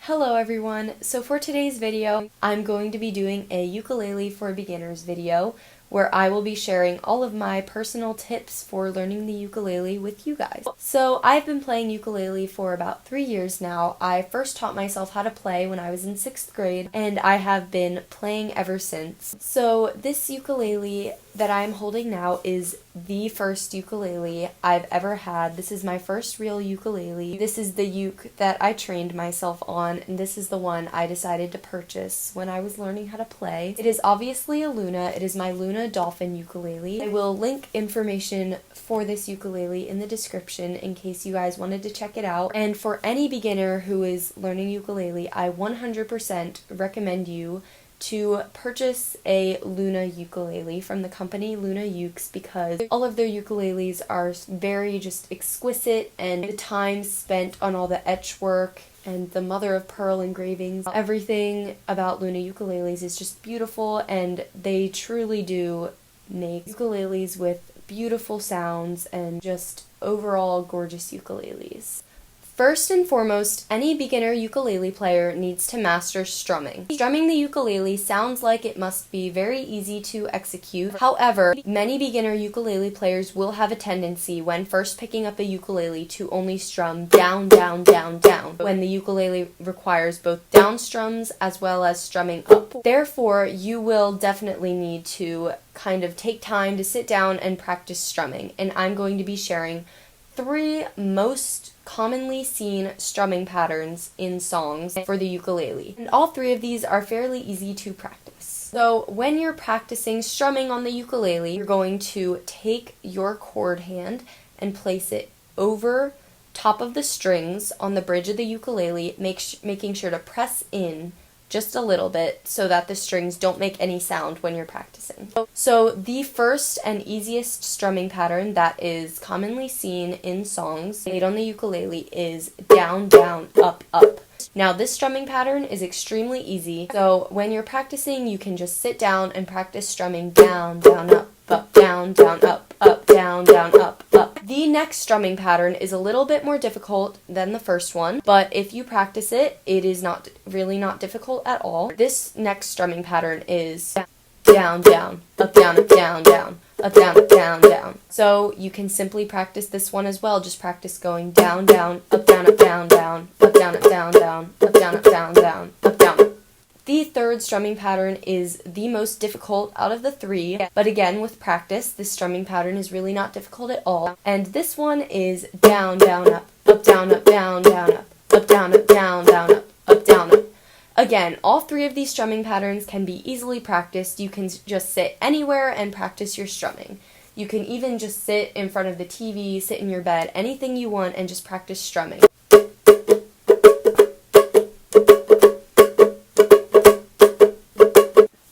Hello everyone! So for today's video, I'm going to be doing a ukulele for beginners video where I will be sharing all of my personal tips for learning the ukulele with you guys. So I've been playing ukulele for about 3 years now. I first taught myself how to play when I was in 6th grade and I have been playing ever since. So this ukulele that I'm holding now is the first ukulele I've ever had. This is my first real ukulele. This is the uke that I trained myself on, and this is the one I decided to purchase when I was learning how to play. It is obviously a Luna. It is my Luna Dolphin ukulele. I will link information for this ukulele in the description in case you guys wanted to check it out. And for any beginner who is learning ukulele, I 100% recommend you to purchase a Luna ukulele from the company Luna Ukes because all of their ukuleles are very just exquisite, and the time spent on all the etch work and the mother of pearl engravings, everything about Luna ukuleles is just beautiful, and they truly do make ukuleles with beautiful sounds and just overall gorgeous ukuleles. First and foremost, any beginner ukulele player needs to master strumming. Strumming the ukulele sounds like it must be very easy to execute. However, many beginner ukulele players will have a tendency when first picking up a ukulele to only strum down, down, down, down, when the ukulele requires both down strums as well as strumming up. Therefore, you will definitely need to kind of take time to sit down and practice strumming, and I'm going to be sharing 3 most commonly seen strumming patterns in songs for the ukulele. And all 3 of these are fairly easy to practice. So when you're practicing strumming on the ukulele, you're going to take your chord hand and place it over top of the strings on the bridge of the ukulele, making sure to press in just a little bit so that the strings don't make any sound when you're practicing. So the first and easiest strumming pattern that is commonly seen in songs played on the ukulele is down, down, up, up. Now this strumming pattern is extremely easy, so when you're practicing you can just sit down and practice strumming down, down, up, down, down, up, down, down, up, up. The next strumming pattern is a little bit more difficult than the first one, but if you practice it, it is really not difficult at all. This next strumming pattern is down, down, up, down, up, down, down, up, down, up, down, down. So you can simply practice this one as well. Just practice going down, down, up, down, up, down, down, up, down, up, down, down, up, down, up, down, down, up, down. The third strumming pattern is the most difficult out of the 3, but again, with practice, this strumming pattern is really not difficult at all. And this one is down, down, up, down, down, up, down, down, down, up, down, up. Again, all 3 of these strumming patterns can be easily practiced. You can just sit anywhere and practice your strumming. You can even just sit in front of the TV, sit in your bed, anything you want, and just practice strumming.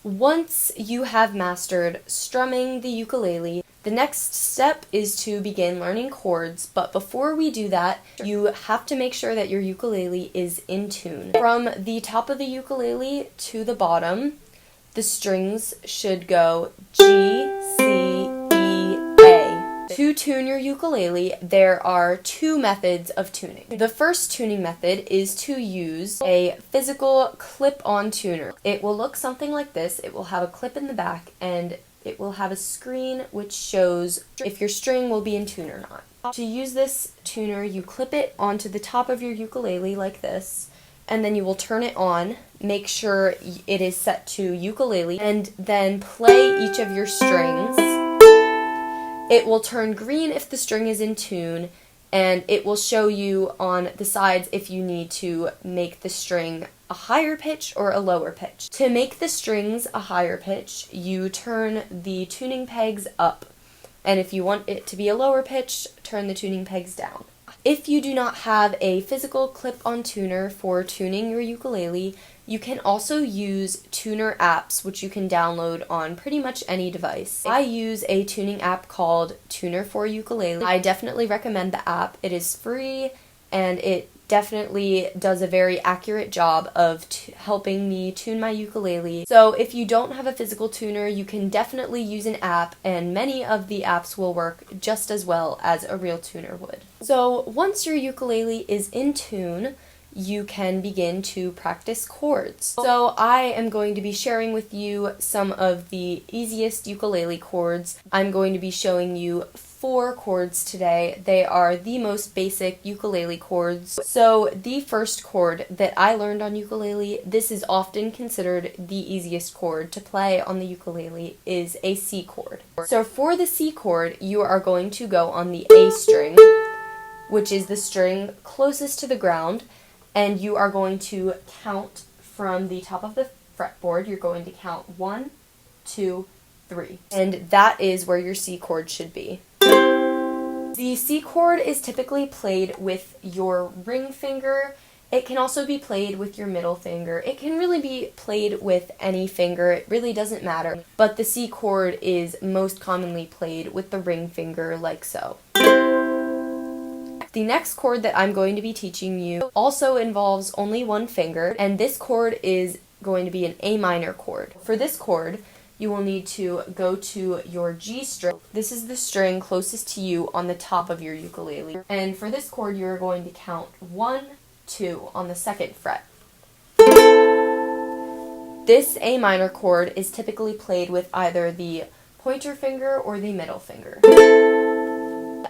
Once you have mastered strumming the ukulele, the next step is to begin learning chords, but before we do that, you have to make sure that your ukulele is in tune. From the top of the ukulele to the bottom, the strings should go G, C, E, A. To tune your ukulele, there are 2 methods of tuning. The first tuning method is to use a physical clip-on tuner. It will look something like this. It will have a clip in the back, and it will have a screen which shows if your string will be in tune or not. To use this tuner, you clip it onto the top of your ukulele like this, and then you will turn it on, make sure it is set to ukulele, and then play each of your strings. It will turn green if the string is in tune, and it will show you on the sides if you need to make the string a higher pitch or a lower pitch. To make the strings a higher pitch, you turn the tuning pegs up, and if you want it to be a lower pitch, turn the tuning pegs down. If you do not have a physical clip-on tuner for tuning your ukulele, you can also use tuner apps, which you can download on pretty much any device. I use a tuning app called Tuner for Ukulele. I definitely recommend the app. It is free, and it definitely does a very accurate job of helping me tune my ukulele. So if you don't have a physical tuner, you can definitely use an app, and many of the apps will work just as well as a real tuner would. So once your ukulele is in tune, you can begin to practice chords. So I am going to be sharing with you some of the easiest ukulele chords. I'm going to be showing you 4 chords today. They are the most basic ukulele chords. So the first chord that I learned on ukulele, this is often considered the easiest chord to play on the ukulele, is a C chord. So for the C chord, you are going to go on the A string, which is the string closest to the ground, and you are going to count from the top of the fretboard. You're going to count 1, 2, 3, and that is where your C chord should be. The C chord is typically played with your ring finger. It can also be played with your middle finger. It can really be played with any finger. It really doesn't matter. But the C chord is most commonly played with the ring finger, like so. The next chord that I'm going to be teaching you also involves only one finger, and this chord is going to be an A minor chord. For this chord, you will need to go to your G string. This is the string closest to you on the top of your ukulele. And for this chord, you're going to count 1, 2 on the 2nd fret. This A minor chord is typically played with either the pointer finger or the middle finger.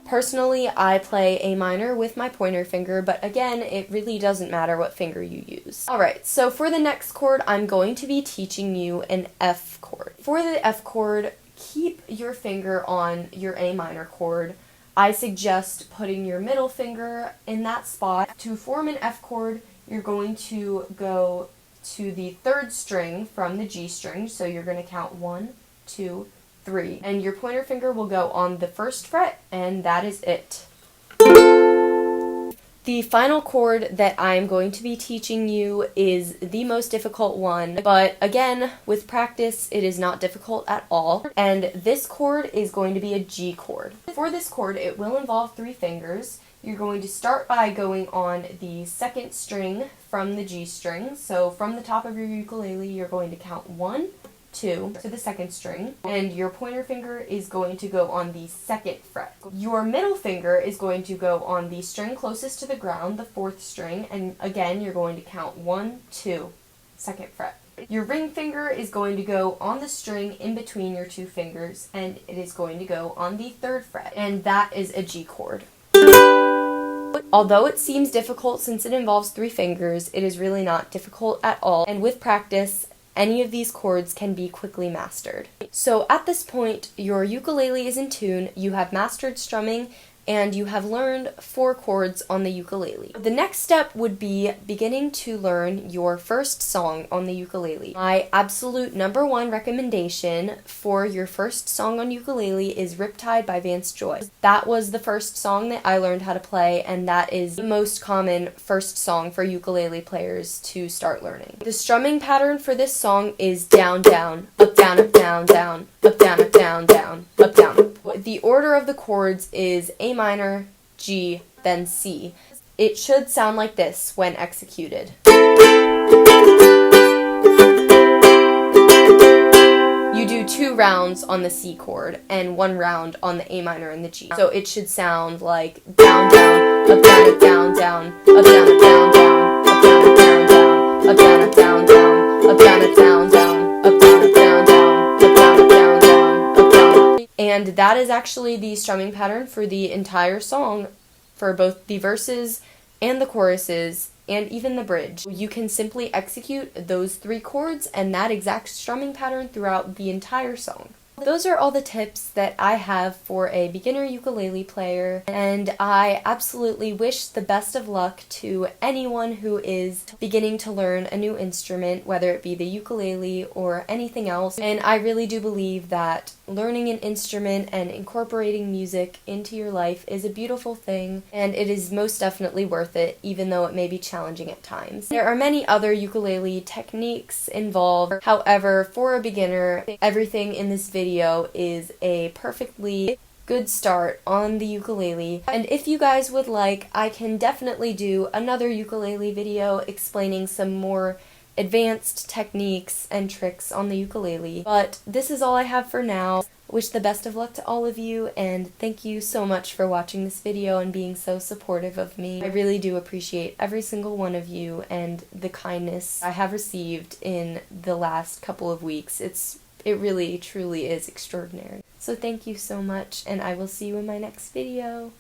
Personally, I play A minor with my pointer finger, but again, it really doesn't matter what finger you use. Alright, so for the next chord, I'm going to be teaching you an F chord. For the F chord, keep your finger on your A minor chord. I suggest putting your middle finger in that spot. To form an F chord, you're going to go to the 3rd string from the G string, so you're going to count 1, 2, 3, and your pointer finger will go on the 1st fret, and that is it. The final chord that I'm going to be teaching you is the most difficult one, but again, with practice, it is not difficult at all, and this chord is going to be a G chord. For this chord, it will involve 3 fingers. You're going to start by going on the 2nd string from the G string, so from the top of your ukulele, you're going to count 1, 2 to the 2nd string, and your pointer finger is going to go on the 2nd fret. Your middle finger is going to go on the string closest to the ground, the 4th string, and again you're going to count 1, 2, 2nd fret. Your ring finger is going to go on the string in between your 2 fingers, and it is going to go on the 3rd fret, and that is a G chord. Although it seems difficult since it involves 3 fingers, it is really not difficult at all, and with practice, any of these chords can be quickly mastered. So at this point, your ukulele is in tune, you have mastered strumming, and you have learned 4 chords on the ukulele. The next step would be beginning to learn your first song on the ukulele. My absolute #1 recommendation for your first song on ukulele is Riptide by Vance Joy. That was the first song that I learned how to play, and that is the most common first song for ukulele players to start learning. The strumming pattern for this song is down, down, up, down, up, down, down, up, down, up, down, down, up, down. The order of the chords is A minor, G, then C. It should sound like this when executed. You do 2 rounds on the C chord and 1 round on the A minor and the G. So it should sound like down, down, up, down, up, down, down, up, down, up, down, down, up, down, up, down, down, up, down, up, down, down, up, down, up, down, down, up, down, up, down, down, up, down, up, down, down, up, down. And that is actually the strumming pattern for the entire song, for both the verses and the choruses and even the bridge. You can simply execute those 3 chords and that exact strumming pattern throughout the entire song. Those are all the tips that I have for a beginner ukulele player, and I absolutely wish the best of luck to anyone who is beginning to learn a new instrument, whether it be the ukulele or anything else. And I really do believe that learning an instrument and incorporating music into your life is a beautiful thing, and it is most definitely worth it, even though it may be challenging at times. There are many other ukulele techniques involved. However, for a beginner, everything in this video is a perfectly good start on the ukulele. And if you guys would like, I can definitely do another ukulele video explaining some more advanced techniques and tricks on the ukulele. But this is all I have for now. wish the best of luck to all of you, and thank you so much for watching this video and being so supportive of me. I really do appreciate every single one of you and the kindness I have received in the last couple of weeks. It really, truly is extraordinary. So thank you so much, and I will see you in my next video.